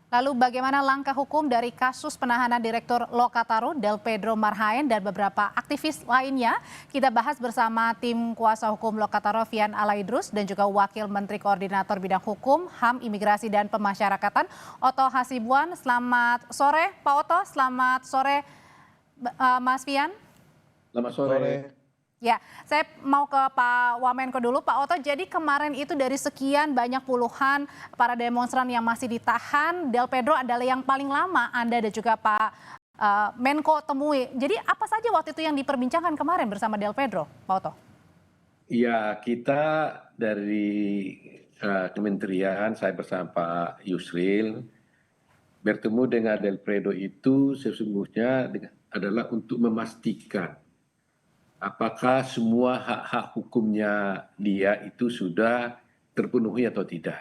Lalu bagaimana langkah hukum dari kasus penahanan Direktur Lokataru Del Pedro Marhaen dan beberapa aktivis lainnya? Kita bahas bersama tim kuasa hukum Lokataru Fian Alaidrus dan juga Wakil Menteri Koordinator Bidang Hukum, HAM, Imigrasi dan Pemasyarakatan, Oto Hasibuan. Selamat sore Pak Oto, selamat sore Mas Fian. Selamat sore. Ya, saya mau ke Pak Wamenko dulu. Pak Oto, jadi kemarin itu dari sekian banyak puluhan para demonstran yang masih ditahan, Del Pedro adalah yang paling lama Anda dan juga Pak Menko temui. Jadi apa saja waktu itu yang diperbincangkan kemarin bersama Del Pedro, Pak Oto? Ya, kita dari kementerian, saya bersama Pak Yusril, bertemu dengan Del Pedro itu sesungguhnya adalah untuk memastikan apakah semua hak-hak hukumnya dia itu sudah terpenuhi atau tidak.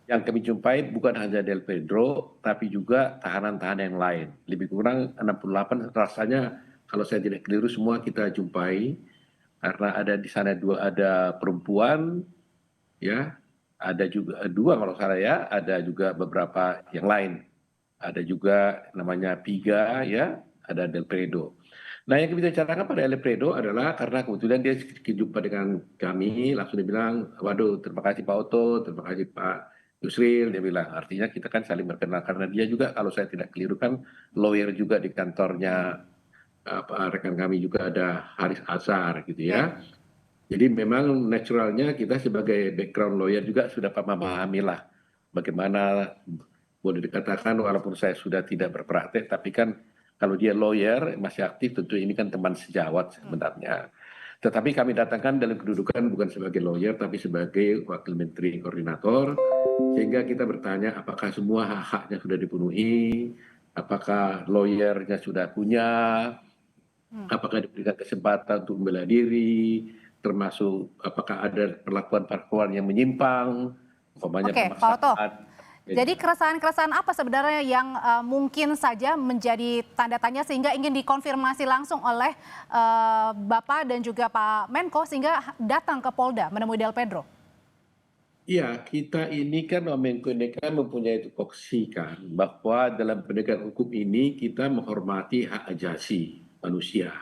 Yang kami jumpai bukan hanya Del Pedro, tapi juga tahanan-tahanan yang lain. Lebih kurang 68 rasanya, kalau saya tidak keliru semua kita jumpai, karena ada di sana ada perempuan, ya, ada juga dua kalau salah ya, ada juga beberapa yang lain. Ada juga namanya Piga, ya, ada Del Pedro. Nah, yang kita bicarakan pada Del Pedro adalah karena kebetulan dia jumpa dengan kami, langsung dia bilang, waduh, terima kasih Pak Oto, terima kasih Pak Yusril, dia bilang, artinya kita kan saling berkenal, karena dia juga kalau saya tidak keliru kan lawyer juga di kantornya rekan kami juga ada Haris Azhar gitu ya. Jadi memang naturalnya kita sebagai background lawyer juga sudah memahami lah bagaimana, boleh dikatakan walaupun saya sudah tidak berpraktek, tapi kan kalau dia lawyer masih aktif tentu ini kan teman sejawat sebenarnya. Tetapi kami datangkan dalam kedudukan bukan sebagai lawyer tapi sebagai wakil menteri koordinator, sehingga kita bertanya apakah semua hak-haknya sudah dipenuhi, apakah lawyernya sudah punya, apakah diberikan kesempatan untuk membela diri, termasuk apakah ada perlakuan-perlakuan yang menyimpang, umpamanya Pak Oto. pemaksaan. Jadi keresahan-keresahan apa sebenarnya yang mungkin saja menjadi tanda tanya sehingga ingin dikonfirmasi langsung oleh Bapak dan juga Pak Menko sehingga datang ke Polda menemui Del Pedro? Iya, kita ini kan Menko ini kan mempunyai tupoksi kan bahwa dalam penegakan hukum ini kita menghormati hak asasi manusia.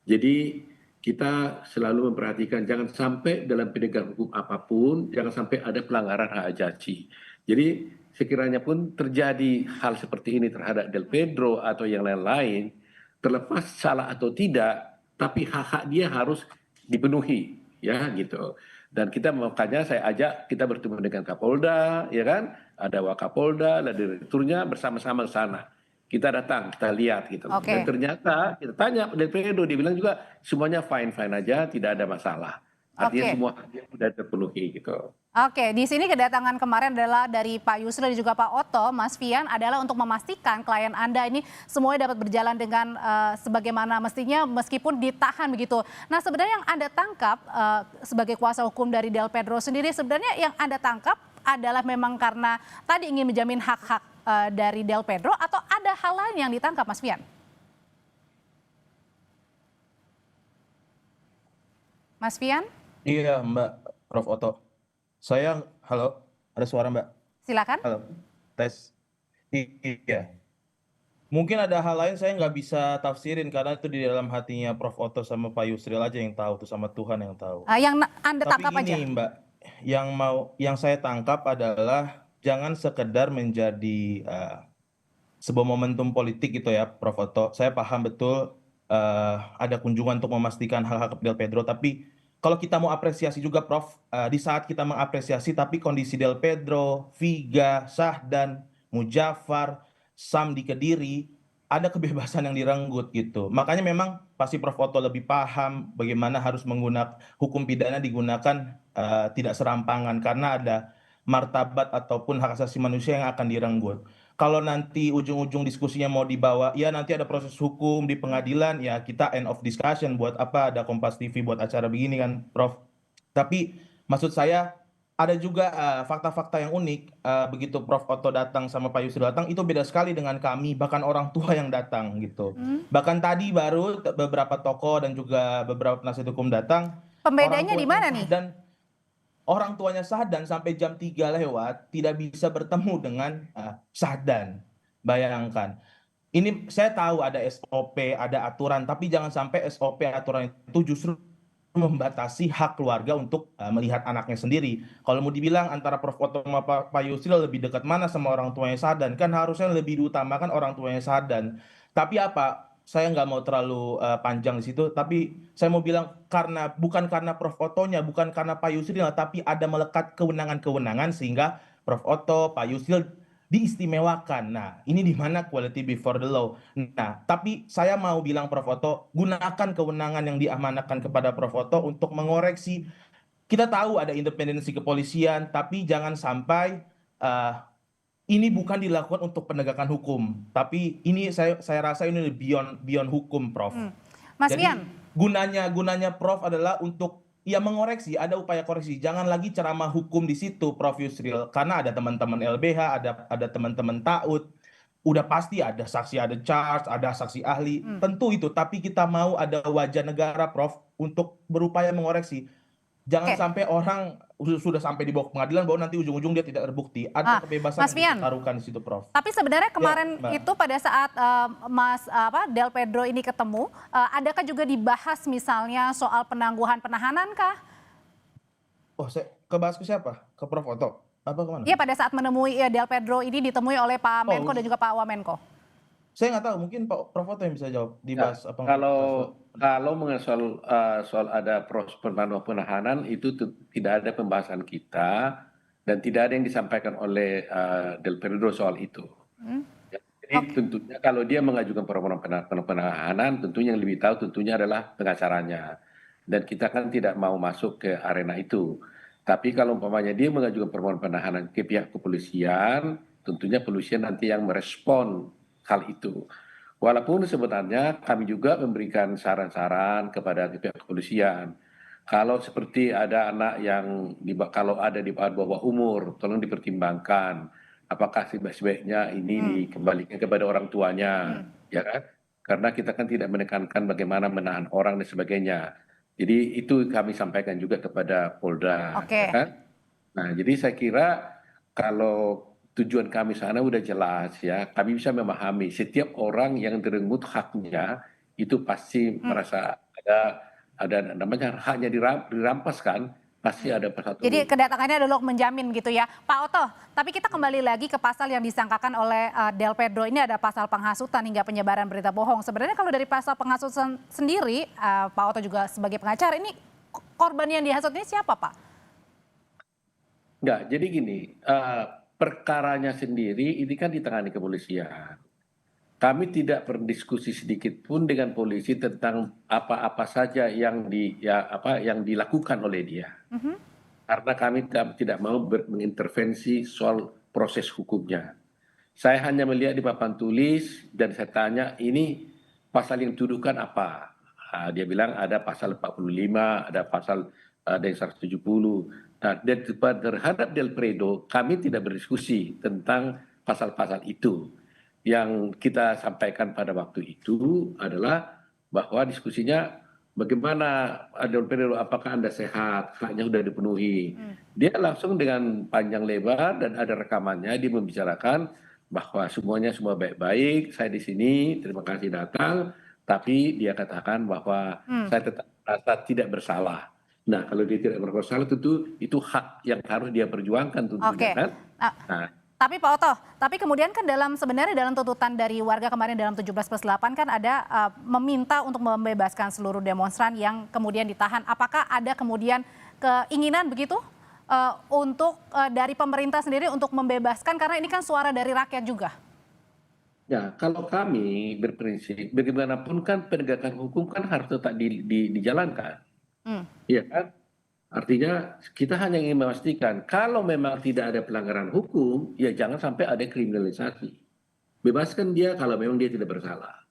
Jadi kita selalu memperhatikan jangan sampai dalam penegakan hukum apapun jangan sampai ada pelanggaran hak asasi. Jadi sekiranya pun terjadi hal seperti ini terhadap Del Pedro atau yang lain-lain, terlepas salah atau tidak, tapi hak-hak dia harus dipenuhi, ya gitu. Dan kita makanya saya ajak kita bertemu dengan Kapolda, ya kan? Ada Wakapolda, ada direkturnya bersama-sama ke sana. Kita datang, kita lihat gitu. Dan ternyata kita tanya Del Pedro, dia bilang juga semuanya fine-fine aja, tidak ada masalah. Artinya semua sudah terpenuhi gitu. Oke, di sini kedatangan kemarin adalah dari Pak Yusril dan juga Pak Oto, Mas Fian, adalah untuk memastikan klien Anda ini semuanya dapat berjalan dengan sebagaimana mestinya meskipun ditahan begitu. Nah, sebenarnya yang Anda tangkap sebagai kuasa hukum dari Del Pedro sendiri, sebenarnya yang Anda tangkap adalah memang karena tadi ingin menjamin hak-hak dari Del Pedro atau ada hal lain yang ditangkap, Mas Fian? Mas Fian? Iya, Mbak, Prof. Oto. Halo, ada suara Mbak? Silakan. Halo, tes. Iya. Mungkin ada hal lain saya nggak bisa tafsirin karena itu di dalam hatinya Prof. Oto sama Pak Yusril aja yang tahu, tuh sama Tuhan yang tahu. Yang Anda tangkap Tapi gini, aja. Mbak, yang saya tangkap adalah jangan sekedar menjadi sebuah momentum politik gitu ya, Prof. Oto. Saya paham betul ada kunjungan untuk memastikan hak-hak Del Pedro, tapi kalau kita mau apresiasi juga Prof, di saat kita mengapresiasi tapi kondisi Del Pedro, Viga, Sahdan, Mujafar, Sam di Kediri, ada kebebasan yang direnggut gitu. Makanya memang pasti Prof Oto lebih paham bagaimana harus menggunakan hukum pidana digunakan tidak serampangan karena ada martabat ataupun hak asasi manusia yang akan direnggut. Kalau nanti ujung-ujung diskusinya mau dibawa, ya nanti ada proses hukum di pengadilan, ya kita end of discussion, buat apa ada Kompas TV buat acara begini kan, Prof. Tapi maksud saya ada juga fakta-fakta yang unik, begitu Prof Oto datang sama Pak Yusril datang, itu beda sekali dengan kami, bahkan orang tua yang datang gitu. Bahkan tadi baru beberapa tokoh dan juga beberapa penasihat hukum datang. Pembedanya di mana nih? orang tuanya Sahdan sampai jam 3 lewat tidak bisa bertemu dengan Sahdan. Bayangkan. Ini saya tahu ada SOP, ada aturan, tapi jangan sampai SOP aturan itu justru membatasi hak keluarga untuk melihat anaknya sendiri. Kalau mau dibilang antara Prof. Otto sama Pak Yusril lebih dekat mana sama orang tuanya Sahdan, kan harusnya lebih diutamakan orang tuanya Sahdan. Tapi apa? Saya nggak mau terlalu panjang di situ, tapi saya mau bilang bukan karena Prof. Ottonya, bukan karena Pak Yusril, tapi ada melekat kewenangan-kewenangan sehingga Prof. Otto, Pak Yusril diistimewakan. Nah, ini di mana quality before the law. Nah, tapi saya mau bilang Prof. Otto, gunakan kewenangan yang diamanahkan kepada Prof. Otto untuk mengoreksi. Kita tahu ada independensi kepolisian, tapi jangan sampai eh, ini bukan dilakukan untuk penegakan hukum, tapi ini saya rasa ini beyond beyond hukum, Prof. Mas Jadi Fian, gunanya Prof adalah untuk ya mengoreksi, ada upaya koreksi. Jangan lagi ceramah hukum di situ, Prof Yusril, karena ada teman-teman LBH, ada teman-teman TAUD, udah pasti ada saksi, ada charge, ada saksi ahli, tentu itu. Tapi kita mau ada wajah negara, Prof, untuk berupaya mengoreksi. Jangan oke. sampai orang sudah sampai di bawah pengadilan bahwa nanti ujung-ujung dia tidak terbukti. Ada kebebasan Mas yang Fian, dipertaruhkan di situ, Prof. tapi sebenarnya Ya, kemarin Mbak. itu pada saat Del Pedro ini ketemu, adakah juga dibahas misalnya soal penangguhan penahanan kah? Oh, saya kebahas ke siapa? Ke Prof. Otto? Apa kemana? Iya, pada saat menemui Del Pedro ini ditemui oleh Pak Menko Oh, dan juga Pak Wamenko. saya nggak tahu. Mungkin Pak Prof. Otto yang bisa jawab. Ya, Dibahas apa nggak? kalau mengenai soal ada proses penahanan itu tidak ada pembahasan kita dan tidak ada yang disampaikan oleh Del Pedro soal itu. Ya, jadi tentunya kalau dia mengajukan permohonan penahanan, tentunya yang lebih tahu tentunya adalah pengacaranya. Dan kita kan tidak mau masuk ke arena itu. Tapi kalau umpamanya dia mengajukan permohonan penahanan ke pihak kepolisian, tentunya polisian nanti yang merespon hal itu. Walaupun sebenarnya kami juga memberikan saran-saran kepada pihak kepolisian. Kalau seperti ada anak yang kalau ada di bawah umur, tolong dipertimbangkan. Apakah sebaik-baiknya ini dikembalikan kepada orang tuanya, ya kan? Karena kita kan tidak menekankan bagaimana menahan orang dan sebagainya. Jadi itu kami sampaikan juga kepada Polda, ya Oke. kan? Nah, jadi saya kira kalau tujuan kami sana udah jelas ya, kami bisa memahami setiap orang yang direnggut haknya itu pasti merasa ada namanya haknya dirampas kan, pasti ada satu. Jadi kedatangannya adalah menjamin gitu ya. Pak Otto, tapi kita kembali lagi ke pasal yang disangkakan oleh Del Pedro. Ini ada pasal penghasutan hingga penyebaran berita bohong. Sebenarnya kalau dari pasal penghasutan sendiri, Pak Otto juga sebagai pengacara, ini korban yang dihasut ini siapa, Pak? Enggak, jadi gini, perkaranya sendiri ini kan ditangani kepolisian. Kami tidak berdiskusi sedikit pun dengan polisi tentang apa-apa saja yang dilakukan oleh dia. Karena kami tidak mau mengintervensi soal proses hukumnya. Saya hanya melihat di papan tulis dan saya tanya ini pasal yang dituduhkan apa? Dia bilang ada pasal 45, ada pasal ada yang 170. Nah, dan terhadap Del Pedro kami tidak berdiskusi tentang pasal-pasal itu. Yang kita sampaikan pada waktu itu adalah bahwa diskusinya bagaimana Del Pedro, apakah Anda sehat, haknya sudah dipenuhi. Dia langsung dengan panjang lebar dan ada rekamannya dia membicarakan bahwa semuanya semua baik-baik, saya di sini, terima kasih datang, tapi dia katakan bahwa saya tetap merasa tidak bersalah. Nah, kalau dia tidak bersalah tentu itu hak yang harus dia perjuangkan tentunya Oke. kan. Nah, Tapi Pak Otto, tapi kemudian kan sebenarnya dalam tuntutan dari warga kemarin dalam 17+8 kan ada meminta untuk membebaskan seluruh demonstran yang kemudian ditahan. Apakah ada kemudian keinginan begitu untuk dari pemerintah sendiri untuk membebaskan, karena ini kan suara dari rakyat juga? ya, kalau kami berprinsip bagaimanapun kan penegakan hukum kan harus tetap dijalankan. Iya kan? Artinya kita hanya ingin memastikan kalau memang tidak ada pelanggaran hukum, ya jangan sampai ada kriminalisasi. Bebaskan dia kalau memang dia tidak bersalah.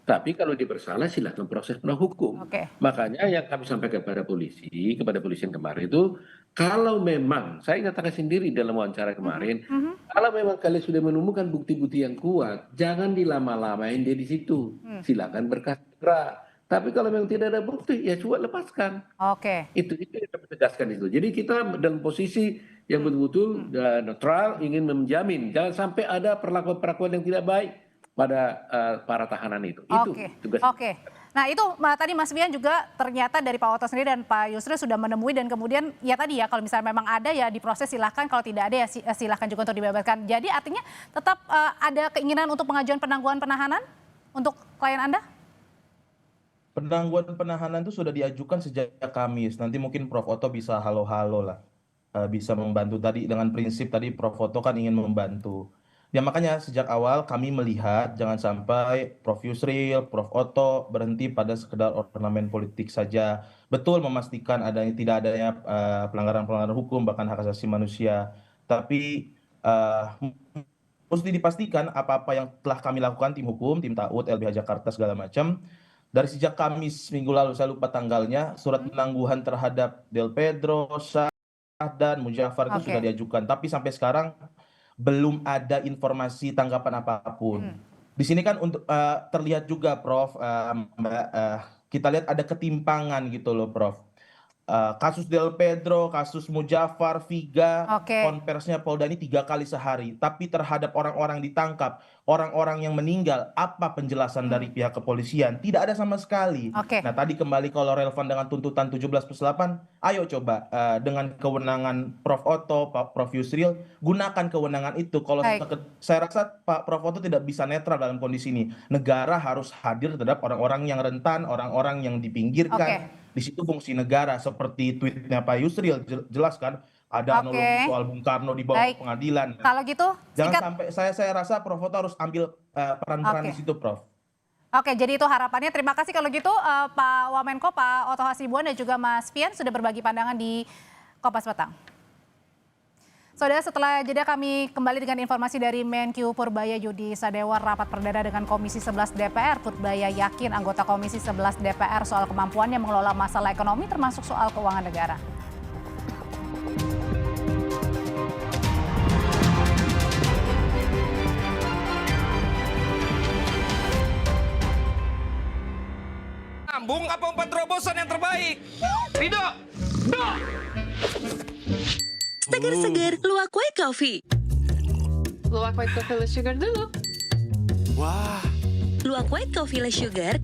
Tapi kalau dia bersalah silakan proses hukum. Oke. Makanya yang kami sampaikan kepada polisi, kepada polisi yang kemarin itu, kalau memang, saya nyatakan sendiri dalam wawancara kemarin, kalau memang kalian sudah menemukan bukti-bukti yang kuat, jangan dilama-lamain dia di situ. Silakan berkas segera. Tapi kalau memang tidak ada bukti, ya coba lepaskan. Oke. Itu yang kami tegaskan itu. Jadi kita dalam posisi yang betul-betul netral, ingin menjamin jangan sampai ada perlakuan-perlakuan yang tidak baik pada para tahanan itu. Itu Oke, tugas. oke. Nah itu tadi Mas Fian juga ternyata dari Pak Oto sendiri dan Pak Yusril sudah menemui dan kemudian ya tadi ya kalau misalnya memang ada ya diproses silahkan, kalau tidak ada ya silahkan juga untuk dibebaskan. Jadi artinya tetap ada keinginan untuk pengajuan penangguhan penahanan untuk klien Anda? Penangguhan penahanan itu sudah diajukan sejak Kamis. Nanti mungkin Prof. Oto bisa halo-halo lah. Bisa membantu tadi dengan prinsip tadi Prof. Oto kan ingin membantu. Ya makanya sejak awal kami melihat jangan sampai Prof. Yusril, Prof. Oto berhenti pada sekedar ornamen politik saja. Betul memastikan tidak adanya pelanggaran-pelanggaran hukum bahkan hak asasi manusia. Tapi mesti dipastikan apa-apa yang telah kami lakukan tim hukum, tim TAUD, LBH Jakarta segala macam. Dari sejak Kamis minggu lalu, saya lupa tanggalnya, surat penangguhan terhadap Del Pedro, Syah, dan Mujafar itu sudah diajukan. Tapi sampai sekarang belum ada informasi tanggapan apapun. Di sini kan terlihat juga Prof, Mbak, kita lihat ada ketimpangan gitu loh Prof. Kasus Del Pedro, kasus Mujafar, Viga, konversinya Polda ini 3 kali sehari. Tapi terhadap orang-orang ditangkap, orang-orang yang meninggal, apa penjelasan dari pihak kepolisian? Tidak ada sama sekali. Nah tadi kembali kalau relevan dengan tuntutan 17+8, ayo coba dengan kewenangan Prof. Oto, Pak Prof. Yusril, gunakan kewenangan itu. Kalau saya rasa Pak Prof. Oto tidak bisa netral dalam kondisi ini. Negara harus hadir terhadap orang-orang yang rentan, orang-orang yang dipinggirkan. Di situ fungsi negara seperti tweetnya Pak Yusril jelaskan ada analogi soal Bung Karno di bawah pengadilan. Kalau gitu, jangan sampai saya rasa Prof. Oto harus ambil peran-peran di situ, Prof. Oke, jadi itu harapannya. Terima kasih kalau gitu Pak Wamenko, Pak Oto Hasibuan dan juga Mas Fian sudah berbagi pandangan di Kompas Petang. Saudara, setelah jeda kami kembali dengan informasi dari Menkyu Purbaya Yudi Sadewa rapat perdana dengan Komisi 11 DPR. Purbaya yakin anggota Komisi 11 DPR soal kemampuannya mengelola masalah ekonomi termasuk soal keuangan negara. Ambung apa umpan terobosan yang terbaik? Ridho! Seger-seger Luwak White Coffee. Luwak White Coffee with sugar dulu. Luwak White Coffee less sugar